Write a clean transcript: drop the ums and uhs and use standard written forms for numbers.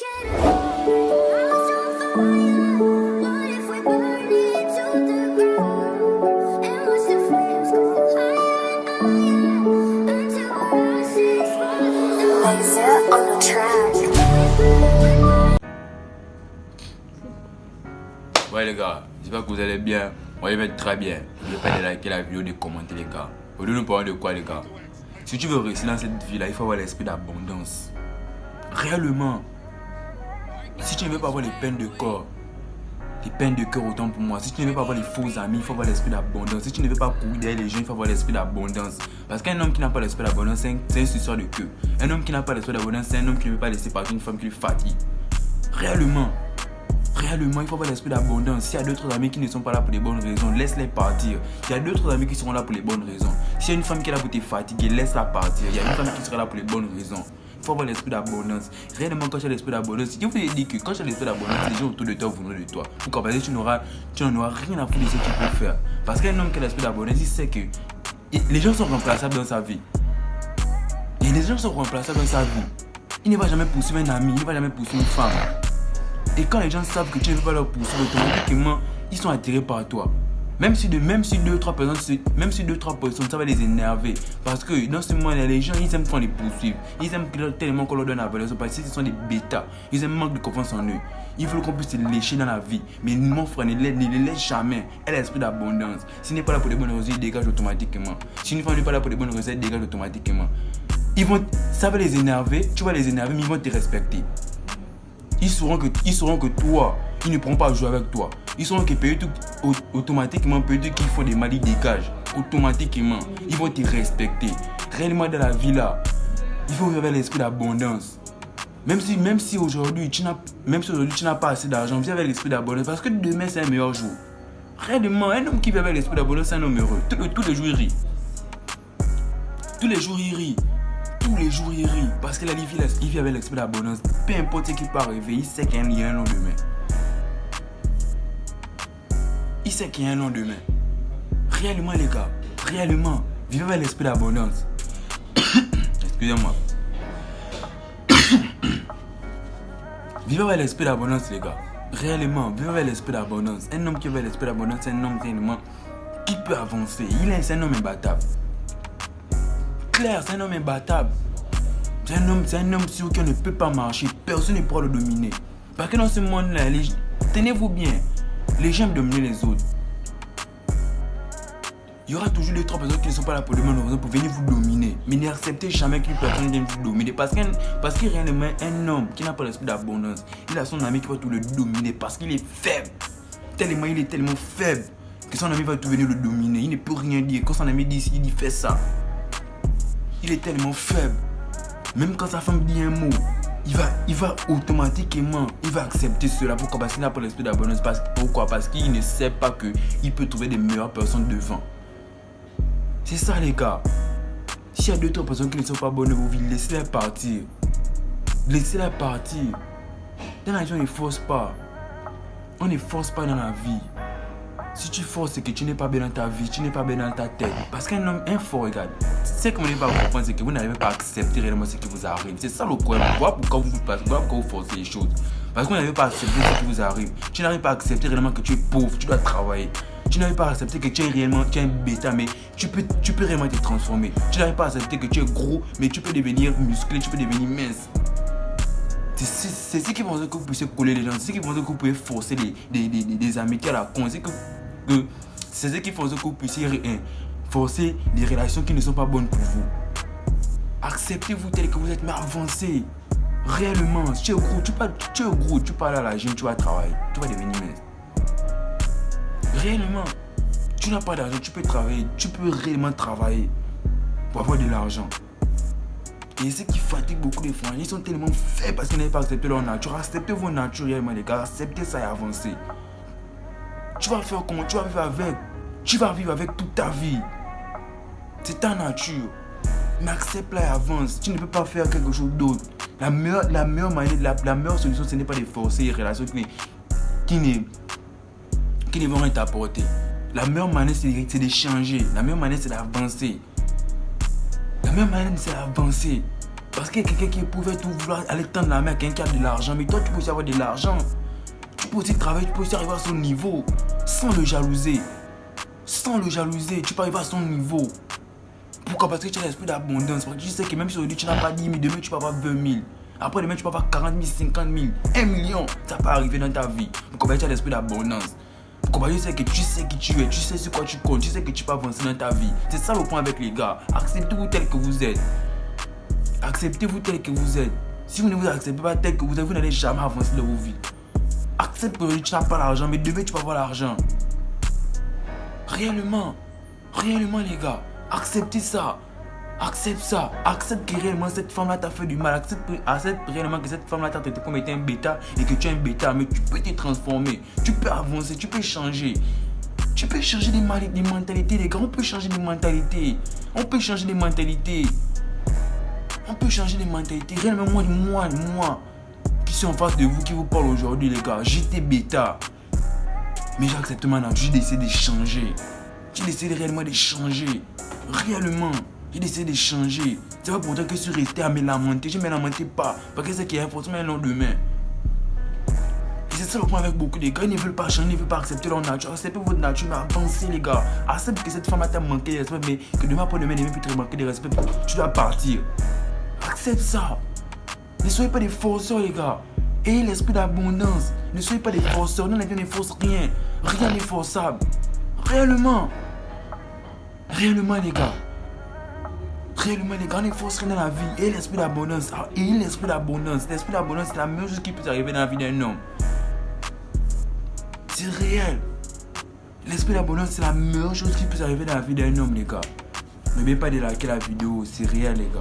Ouais les gars, j'espère que vous allez bien. Moi je vais très bien. N'oubliez pas de liker la vidéo, de commenter les gars. Aujourd'hui nous parlons de quoi les gars? Si tu veux réussir dans cette vie là, il faut avoir l'esprit d'abondance. Réellement. Si tu ne veux pas avoir les peines de corps, les peines de cœur autant pour moi. Si tu ne veux pas avoir les faux amis, il faut avoir l'esprit d'abondance. Si tu ne veux pas courir derrière les gens, il faut avoir l'esprit d'abondance. Parce qu'un homme qui n'a pas l'esprit d'abondance, c'est une histoire de queue. Un homme qui n'a pas l'esprit d'abondance, c'est un homme qui ne veut pas laisser partir une femme qui lui fatigue. Réellement, il faut avoir l'esprit d'abondance. S'il y a d'autres amis qui ne sont pas là pour les bonnes raisons, laisse-les partir. Il y a d'autres amis qui seront là pour les bonnes raisons. S'il y a une femme qui est là pour te fatiguer, laisse-la partir. Il y a une femme qui sera là pour les bonnes raisons. Il faut avoir l'esprit d'abondance. Réellement, quand tu as l'esprit d'abondance, je vous ai dit que quand tu as l'esprit d'abondance, les gens autour de toi voudront de toi. Pourquoi? Parce que tu n'en auras rien à foutre de ce que tu peux faire. Parce qu'un homme qui a l'esprit d'abondance, il sait que les gens sont remplaçables dans sa vie. Et les gens sont remplaçables dans sa vie. Il ne va jamais poursuivre un ami, il ne va jamais poursuivre une femme. Et quand les gens savent que tu ne veux pas leur poursuivre, automatiquement, ils sont attirés par toi. Même si deux, trois personnes, ça va les énerver. Parce que dans ce moment-là, les gens, ils aiment qu'on les poursuive. Ils aiment tellement qu'on leur donne la valeur. Parce que ce sont des bêtas. Ils aiment manque de confiance en eux. Ils veulent qu'on puisse se lécher dans la vie. Mais mon frère, ne les laisse jamais. Elle a l'esprit d'abondance. S'il n'est pas là pour les bonnes raisons, il dégage automatiquement. Si une femme n'est pas là pour les bonnes raisons, elle dégage automatiquement. Ça va les énerver. Tu vas les énerver, mais ils vont te respecter. Ils sauront que toi, ils ne pourront pas jouer avec toi. Ils sauront que automatiquement, peut-être qu'ils font des mal, ils dégagent. Automatiquement, ils vont te respecter. Réellement dans la vie là, il faut avoir l'esprit d'abondance. Même si aujourd'hui tu n'as pas assez d'argent, viens avec l'esprit d'abondance parce que demain c'est un meilleur jour. Réellement, un homme qui vit avec l'esprit d'abondance, c'est un homme heureux. Tous les jours il rit. Tous les jours il rit. Parce que la vie, il vit avec l'esprit d'abondance. Peu importe ce qui peut arriver, il sait qu'il y a un lendemain. Réellement les gars, réellement, vivez avec l'esprit d'abondance. Excusez-moi. Vivez avec l'esprit d'abondance les gars. Réellement, vivez avec l'esprit d'abondance. Un homme qui vit avec l'esprit d'abondance, c'est un homme réellement qui peut avancer. C'est un homme imbattable. Claire, c'est un homme imbattable. C'est un homme sur qui on ne peut pas marcher. Personne ne pourra le dominer. Parce que dans ce monde-là, tenez-vous bien, les gens aiment dominer les autres. Il y aura toujours les trois personnes qui ne sont pas là pour venir vous dominer. Mais n'acceptez jamais qu'une personne vienne vous dominer. Parce que réellement, un homme qui n'a pas l'esprit d'abondance, il a son ami qui va tout le dominer parce qu'il est faible. Il est tellement faible que son ami va tout venir le dominer. Il ne peut rien dire. Quand son ami dit il fait ça. Il est tellement faible. Même quand sa femme dit un mot, il va automatiquement, accepter cela. Pourquoi? Parce qu'il n'a pas l'esprit d'abondance. Pourquoi? Parce qu'il ne sait pas qu'il peut trouver des meilleures personnes devant. C'est ça les gars. S'il y a deux autres personnes qui ne sont pas bonnes de vos vies, laissez-les partir. Laissez-les partir. Dans la vie, on ne force pas. On ne force pas dans la vie. Si tu forces, c'est que tu n'es pas bien dans ta vie, tu n'es pas bien dans ta tête. Parce qu'un homme fort, regarde, ce que vous n'avez pas comprendre, c'est que vous n'arrivez pas à accepter réellement ce qui vous arrive. C'est ça le problème. Voilà pourquoi vous forcez les choses. Parce que vous n'arrivez pas à accepter ce qui vous arrive. Tu n'arrives pas à accepter réellement que tu es pauvre, tu dois travailler. Tu n'arrives pas à accepter que tu es un bêta, mais tu peux réellement te transformer. Tu n'arrives pas à accepter que tu es gros, mais tu peux devenir musclé, tu peux devenir mince. C'est ce qui fait que vous puissiez coller les gens, c'est ce qui fait que vous pouvez forcer des amitiés à la con. C'est ce qui fait que vous puissiez forcer des relations qui ne sont pas bonnes pour vous. Acceptez-vous tel que vous êtes, mais avancez. Réellement, si tu es gros, tu parles à la gym, tu vas travailler, tu vas devenir mince. Réellement, tu n'as pas d'argent, tu peux travailler, tu peux réellement travailler pour avoir de l'argent. Et ce qui fatigue beaucoup les frères, ils sont tellement faibles parce qu'ils n'avaient pas accepté leur nature. Acceptez vos natures réellement les gars, acceptez ça et avancez. Tu vas faire comment? Tu vas vivre avec. Tu vas vivre avec toute ta vie. C'est ta nature. Mais accepte-la et avance. Tu ne peux pas faire quelque chose d'autre. La meilleure solution, ce n'est pas de forcer les relations qui ne vont rien t'apporter. La meilleure manière, c'est d'échanger. La meilleure manière, c'est d'avancer. Parce qu'il y a quelqu'un qui pouvait tout vouloir aller tendre la main à quelqu'un qui a de l'argent. Mais toi, tu peux aussi avoir de l'argent. Tu peux aussi travailler, tu peux aussi arriver à son niveau. Sans le jalouser. Sans le jalouser, tu peux arriver à son niveau. Pourquoi? Parce que tu as l'esprit d'abondance. Parce que tu sais que même si aujourd'hui tu n'as pas 10 000, demain tu peux avoir 20 000. Après demain tu peux avoir 40 000, 50 000, 1 million. Ça peut arriver dans ta vie. Pourquoi? Tu as l'esprit d'abondance. Pourquoi? Tu sais que tu sais qui tu es, tu sais sur quoi tu comptes, tu sais que tu peux avancer dans ta vie. C'est ça le point avec les gars. Acceptez-vous tel que vous êtes. Acceptez-vous tel que vous êtes. Si vous ne vous acceptez pas tel que vous êtes, vous n'allez jamais avancer dans vos vies. Accepte que tu n'as pas l'argent, mais demain tu peux avoir l'argent. Réellement. Réellement les gars. Acceptez ça. Accepte ça. Accepte que réellement cette femme-là t'a fait du mal. Accepte réellement que cette femme-là t'a traité comme étant un bêta et que tu es un bêta. Mais tu peux te transformer. Tu peux avancer. Tu peux changer. Tu peux changer des mentalités, les gars. On peut changer des mentalités. On peut changer des mentalités. On peut changer des mentalités. Réellement, moi, qui suis en face de vous, qui vous parle aujourd'hui, les gars. J'étais bêta. Mais j'ai accepté ma nature. J'ai décidé de changer. J'ai décidé réellement de changer. Réellement. J'ai décidé de changer. C'est pas pour dire que je suis resté à me lamenter. Je ne me lamentais pas. Parce que c'est qu'il y a forcément un lendemain. Et c'est ça le point avec beaucoup de gars. Ils ne veulent pas changer, ils ne veulent pas accepter leur nature. Acceptez votre nature, mais avancez les gars. Accepte que cette femme t'a manqué de respect, mais que demain après-demain, elle ne veut plus te manquer de respect. Tu dois partir. Accepte ça. Ne soyez pas des forceurs les gars. Ayez l'esprit d'abondance. Ne soyez pas des forceurs. Nous, la vie ne force rien. Rien n'est forçable. Réellement. Réellement les gars. Réellement les gars, on ne force rien dans la vie. Ayez l'esprit d'abondance. Ayez l'esprit d'abondance. L'esprit d'abondance, c'est la meilleure chose qui peut arriver dans la vie d'un homme. C'est réel. L'esprit d'abondance, c'est la meilleure chose qui peut arriver dans la vie d'un homme les gars. N'oubliez pas de liker la vidéo. C'est réel les gars.